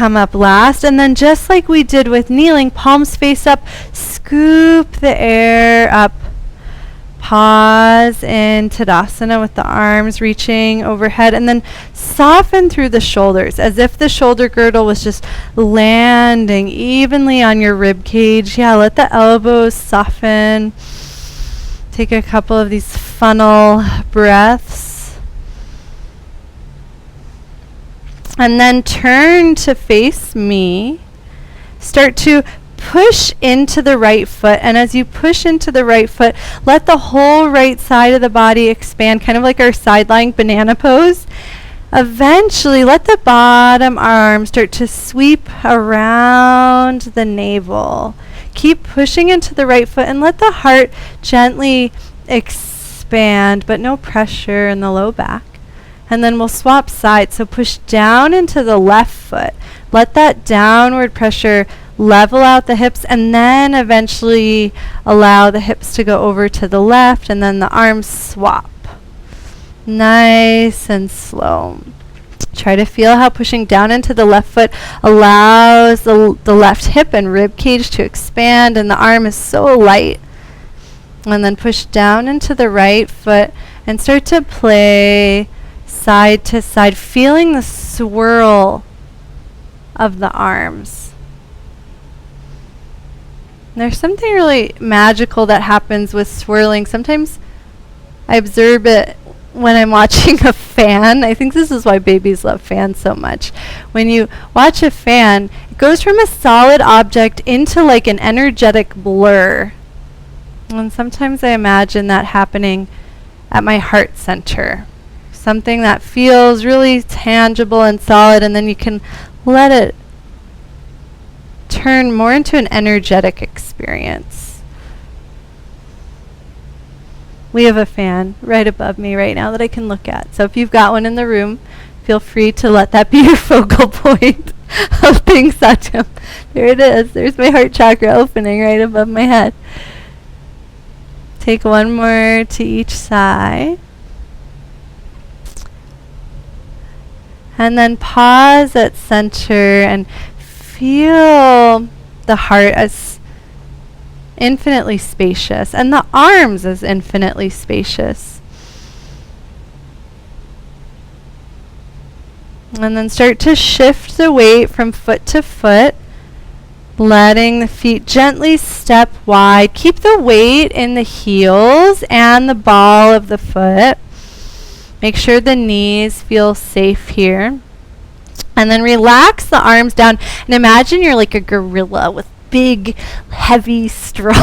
come up last. And then just like we did with kneeling, palms face up, scoop the air up. Pause in Tadasana with the arms reaching overhead, and then soften through the shoulders as if the shoulder girdle was just landing evenly on your rib cage. Yeah, let the elbows soften. Take a couple of these funnel breaths. And then turn to face me. Start to push into the right foot, and as you push into the right foot, let the whole right side of the body expand, kind of like our side lying banana pose. Eventually, let the bottom arm start to sweep around the navel. Keep pushing into the right foot and let the heart gently expand, but no pressure in the low back. And then we'll swap sides, so push down into the left foot. Let that downward pressure level out the hips, and then eventually allow the hips to go over to the left, and then the arms swap. Nice and slow. Try to feel how pushing down into the left foot allows the left hip and rib cage to expand, and the arm is so light. And then push down into the right foot and start to play side to side, feeling the swirl of the arms. There's something really magical that happens with swirling. Sometimes I observe it when I'm watching a fan. I think this is why babies love fans so much. When you watch a fan, it goes from a solid object into like an energetic blur. And sometimes I imagine that happening at my heart center. Something that feels really tangible and solid, and then you can let it turn more into an energetic experience. We have a fan right above me right now that I can look at. So if you've got one in the room, feel free to let that be your focal point of being Satyam. There it is. There's my heart chakra opening right above my head. Take one more to each side. And then pause at center and feel the heart as infinitely spacious and the arms as infinitely spacious. And then start to shift the weight from foot to foot, letting the feet gently step wide. Keep the weight in the heels and the ball of the foot. Make sure the knees feel safe here. And then relax the arms down and imagine you're like a gorilla with big, heavy, strong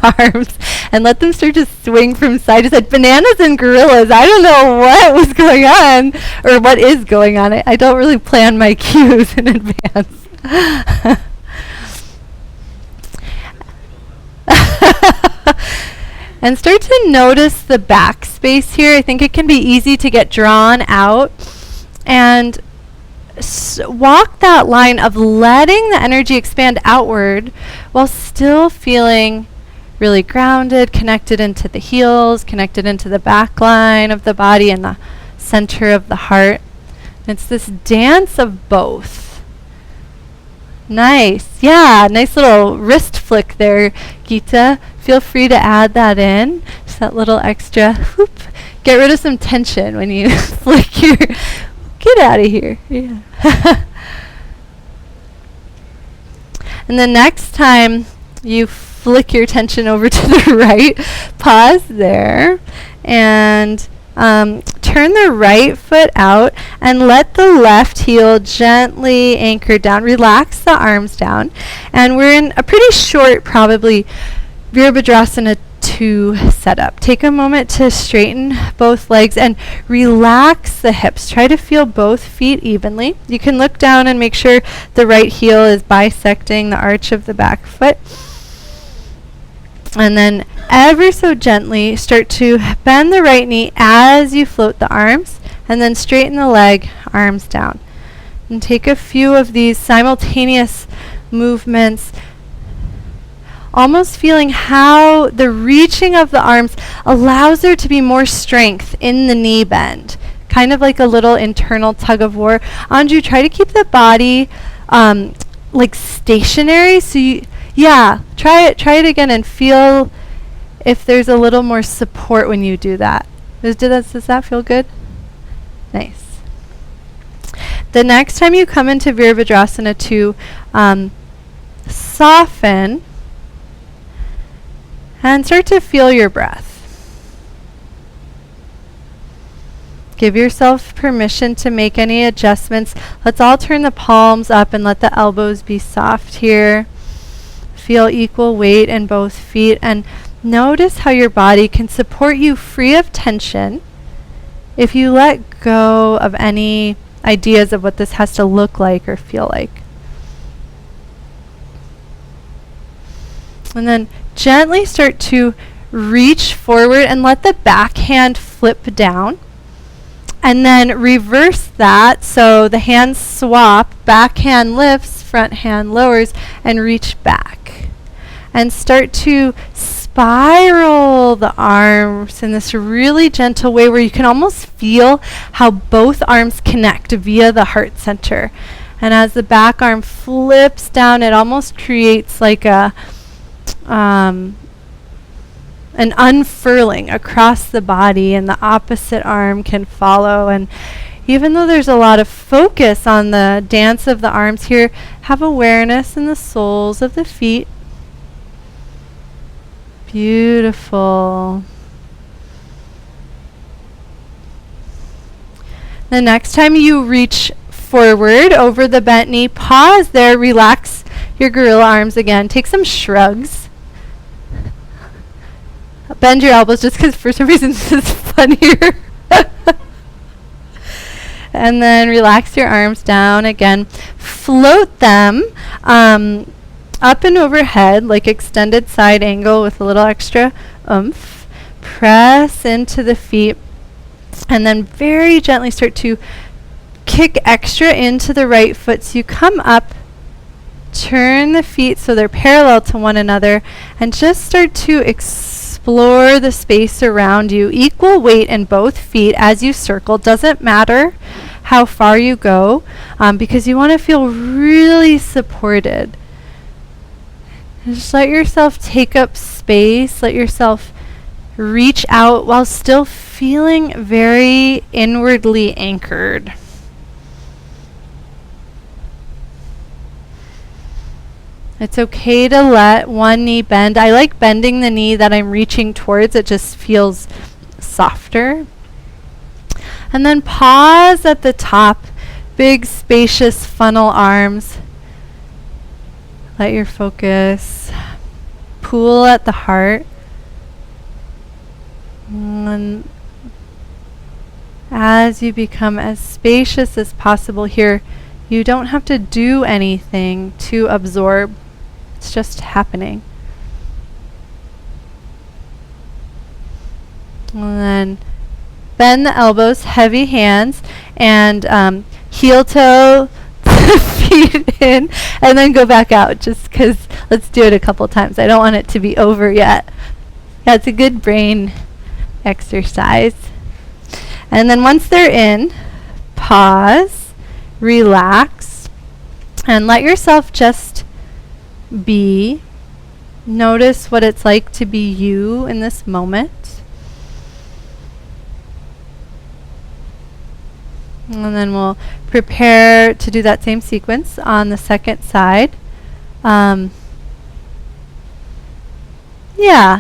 arms, and let them start to swing from side to side. Bananas and gorillas, I don't know what was going on or what is going on. I don't really plan my cues in advance. And start to notice the back space here. I think it can be easy to get drawn out, and walk that line of letting the energy expand outward while still feeling really grounded, connected into the heels, connected into the back line of the body and the center of the heart. It's this dance of both. Nice. Yeah, nice little wrist flick there, Geeta. Feel free to add that in. Just that little extra whoop. Get rid of some tension when you flick your... Get out of here. Yeah. And the next time you flick your tension over to the right, pause there and turn the right foot out and let the left heel gently anchor down. Relax the arms down. And we're in a pretty short, probably, Virabhadrasana 2 setup. Take a moment to straighten both legs and relax the hips. Try to feel both feet evenly. You can look down and make sure the right heel is bisecting the arch of the back foot. And then ever so gently start to bend the right knee as you float the arms, and then straighten the leg, arms down. And take a few of these simultaneous movements, almost feeling how the reaching of the arms allows there to be more strength in the knee bend. Kind of like a little internal tug of war. Anju, try to keep the body like stationary. So try it again and feel if there's a little more support when you do that. Does that feel good? Nice. The next time you come into Virabhadrasana 2, soften and start to feel your breath. Give yourself permission to make any adjustments. Let's all turn the palms up and let the elbows be soft here. Feel equal weight in both feet and notice how your body can support you free of tension if you let go of any ideas of what this has to look like or feel like. And then gently start to reach forward and let the back hand flip down. And then reverse that, so the hands swap, back hand lifts, front hand lowers, and reach back. And start to spiral the arms in this really gentle way where you can almost feel how both arms connect via the heart center. And as the back arm flips down, it almost creates like an unfurling across the body, and the opposite arm can follow. And even though there's a lot of focus on the dance of the arms here, have awareness in the soles of the feet. Beautiful. The next time you reach forward over the bent knee, pause there, relax your gorilla arms again. Take some shrugs. Bend your elbows just because for some reason this is funnier. And then relax your arms down again. Float them up and overhead like extended side angle with a little extra oomph. Press into the feet and then very gently start to kick extra into the right foot. So you come up, turn the feet so they're parallel to one another, and just start to explore the space around you. Equal weight in both feet as you circle. Doesn't matter how far you go, because you want to feel really supported. And just let yourself take up space. Let yourself reach out while still feeling very inwardly anchored. It's okay to let one knee bend. I like bending the knee that I'm reaching towards. It just feels softer. And then pause at the top. Big, spacious funnel arms. Let your focus pool at the heart. And as you become as spacious as possible here, you don't have to do anything to absorb. It's just happening. And then bend the elbows, heavy hands, and heel toe feet in, and then go back out just because let's do it a couple times. I don't want it to be over yet. Yeah, it's a good brain exercise. And then once they're in, pause, relax, and let yourself just be. Notice what it's like to be you in this moment. And then we'll prepare to do that same sequence on the second side. Yeah,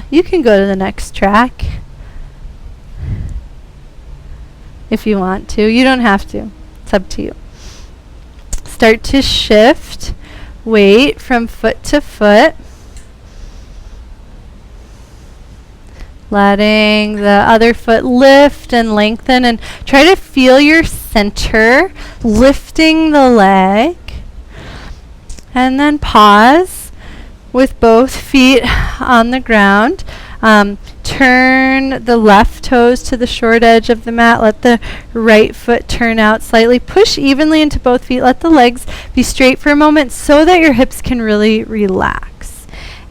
you can go to the next track if you want to. You don't have to. It's up to you. Start to shift weight from foot to foot. Letting the other foot lift and lengthen, and try to feel your center lifting the leg. And then pause with both feet on the ground. Turn the left toes to the short edge of the mat. Let the right foot turn out slightly. Push evenly into both feet. Let the legs be straight for a moment so that your hips can really relax.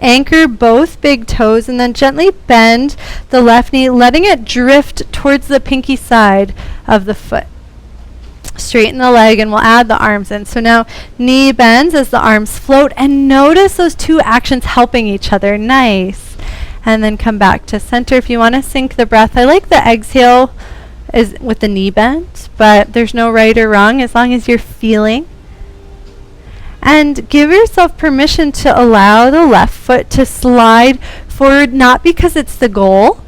Anchor both big toes and then gently bend the left knee, letting it drift towards the pinky side of the foot. Straighten the leg and we'll add the arms in. So now knee bends as the arms float, and notice those two actions helping each other. Nice. And then come back to center. If you want to sync the breath, I like the exhale is with the knee bend, but there's no right or wrong as long as you're feeling. And give yourself permission to allow the left foot to slide forward, not because it's the goal,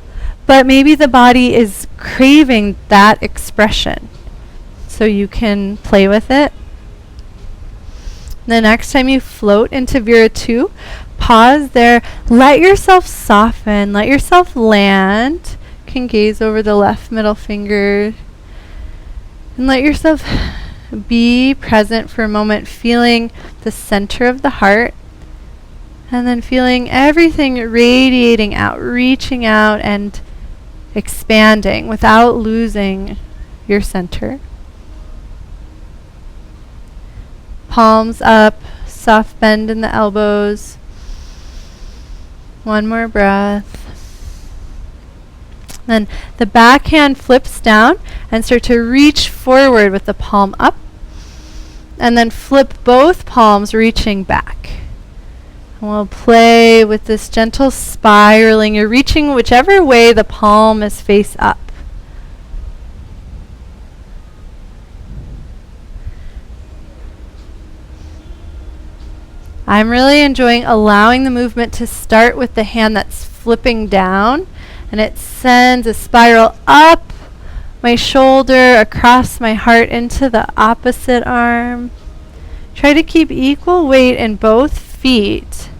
but maybe the body is craving that expression. So you can play with it. The next time you float into Viratu, pause there. Let yourself soften. Let yourself land. You can gaze over the left middle finger. And let yourself be present for a moment, feeling the center of the heart. And then feeling everything radiating out, reaching out and expanding without losing your center. Palms up, soft bend in the elbows. One more breath. Then the back hand flips down and start to reach forward with the palm up. And then flip both palms reaching back. And we'll play with this gentle spiraling. You're reaching whichever way the palm is face up. I'm really enjoying allowing the movement to start with the hand that's flipping down, and it sends a spiral up my shoulder, across my heart, into the opposite arm. Try to keep equal weight in both feet,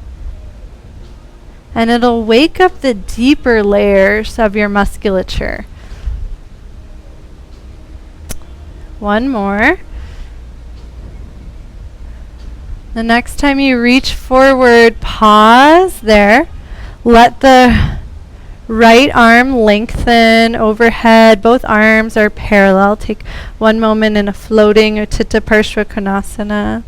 and it'll wake up the deeper layers of your musculature. One more. The next time you reach forward, pause there. Let the right arm lengthen overhead. Both arms are parallel. Take one moment in a floating Utthita Parshva Konasana.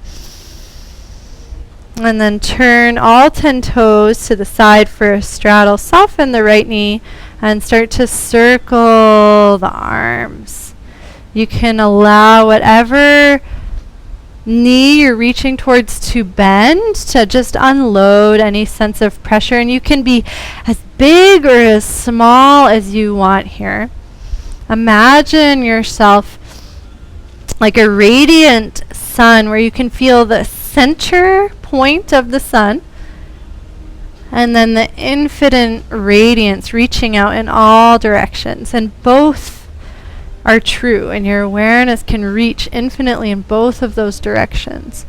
And then turn all 10 toes to the side for a straddle. Soften the right knee and start to circle the arms. You can allow whatever knee you're reaching towards to bend, to just unload any sense of pressure, and you can be as big or as small as you want here. Imagine yourself like a radiant sun where you can feel the center point of the sun and then the infinite radiance reaching out in all directions, and both are true, and your awareness can reach infinitely in both of those directions.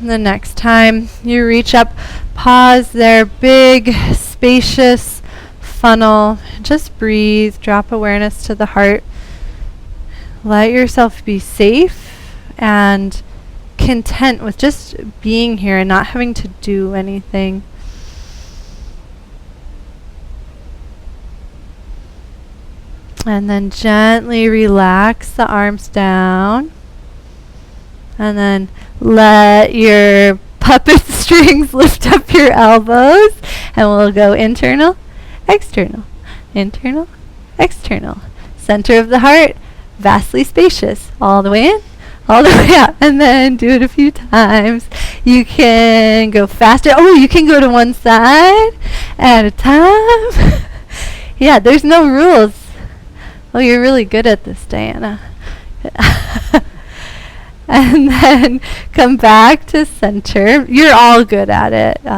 The next time you reach up, pause there, big, spacious funnel. Just breathe, drop awareness to the heart. Let yourself be safe and content with just being here and not having to do anything. And then gently relax the arms down. And then let your puppet strings lift up your elbows. And we'll go internal, external, internal, external. Center of the heart, vastly spacious. All the way in, all the way out. And then do it a few times. You can go faster. Oh, you can go to one side at a time. Yeah, there's no rules. Oh, you're really good at this, Diana. And then come back to center. You're all good at it.